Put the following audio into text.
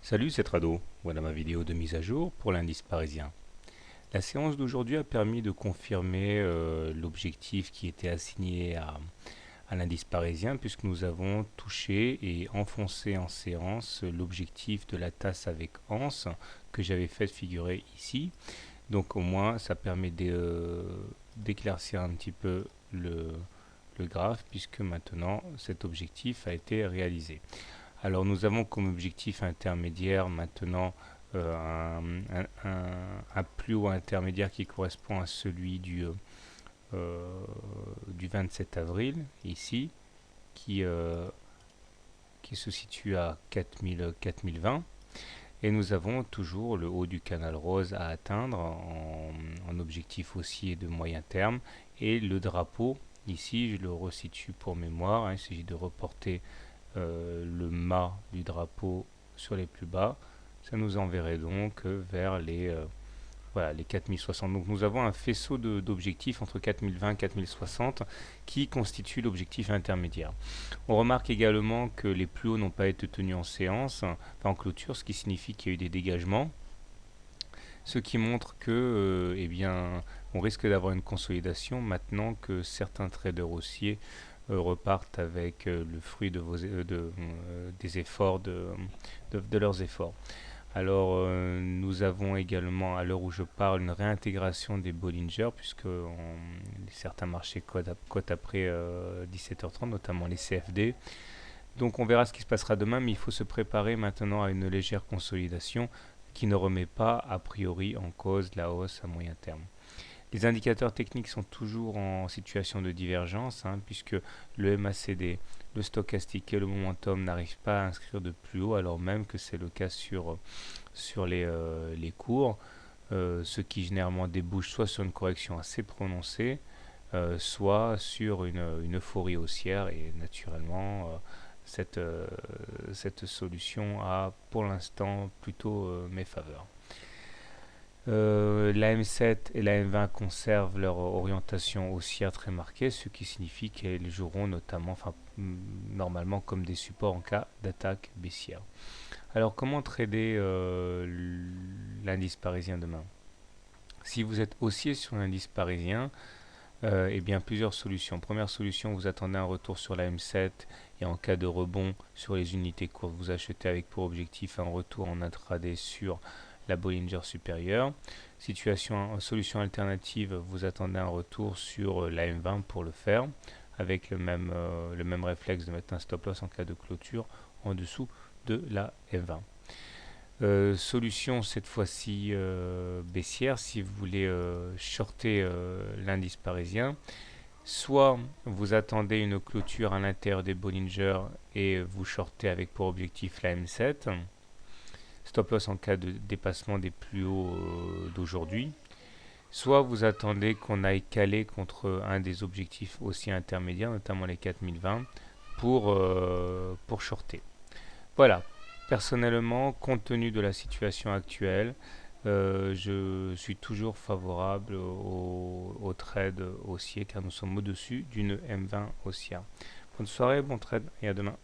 Salut, c'est Trado. Voilà ma vidéo de mise à jour pour l'indice parisien. La séance d'aujourd'hui a permis de confirmer l'objectif qui était assigné à l'indice parisien puisque nous avons touché et enfoncé en séance l'objectif de la tasse avec anse que j'avais fait figurer ici. Donc au moins ça permet d'éclaircir un petit peu le graphe puisque maintenant cet objectif a été réalisé. Alors nous avons comme objectif intermédiaire maintenant un plus haut intermédiaire qui correspond à celui du 27 avril, ici, qui, euh, qui se situe à 4020. Et nous avons toujours le haut du canal rose à atteindre en objectif haussier de moyen terme. Et le drapeau, ici, je le resitue pour mémoire, hein, il s'agit de reporter le mât du drapeau sur les plus bas, ça nous enverrait donc vers voilà, les 4060. Donc nous avons un faisceau d'objectifs entre 4020 et 4060 qui constitue l'objectif intermédiaire. On remarque également que les plus hauts n'ont pas été tenus en séance, enfin en clôture, ce qui signifie qu'il y a eu des dégagements, ce qui montre que eh bien, on risque d'avoir une consolidation maintenant que certains traders haussiers repartent avec le fruit des efforts de leurs efforts. Alors nous avons également à l'heure où je parle une réintégration des Bollinger puisque certains marchés cotent après 17h30, notamment les CFD. Donc on verra ce qui se passera demain, mais il faut se préparer maintenant à une légère consolidation qui ne remet pas a priori en cause la hausse à moyen terme. Les indicateurs techniques sont toujours en situation de divergence, hein, puisque le MACD, le stochastique et le momentum n'arrivent pas à inscrire de plus haut, alors même que c'est le cas sur les cours, ce qui généralement débouche soit sur une correction assez prononcée, soit sur une euphorie haussière, et naturellement, cette solution a pour l'instant plutôt mes faveurs. La M7 et la M20 conservent leur orientation haussière très marquée, ce qui signifie qu'elles joueront notamment, normalement comme des supports en cas d'attaque baissière. Alors comment trader l'indice parisien demain? Si vous êtes haussier sur l'indice parisien, eh bien plusieurs solutions. Première solution, vous attendez un retour sur la M7 et en cas de rebond sur les unités courtes, vous achetez avec pour objectif un retour en intraday sur la Bollinger supérieure. Solution alternative, vous attendez un retour sur la M20 pour le faire, avec le même réflexe de mettre un stop loss en cas de clôture en dessous de la M20. Solution cette fois-ci baissière si vous voulez shorter l'indice parisien. Soit vous attendez une clôture à l'intérieur des Bollinger et vous shortez avec pour objectif la M7. Stop loss en cas de dépassement des plus hauts d'aujourd'hui. Soit vous attendez qu'on aille caler contre un des objectifs aussi intermédiaires, notamment les 4020, pour shorter. Voilà. Personnellement, compte tenu de la situation actuelle, je suis toujours favorable au trade haussier car nous sommes au-dessus d'une M20 haussière. Bonne soirée, bon trade et à demain.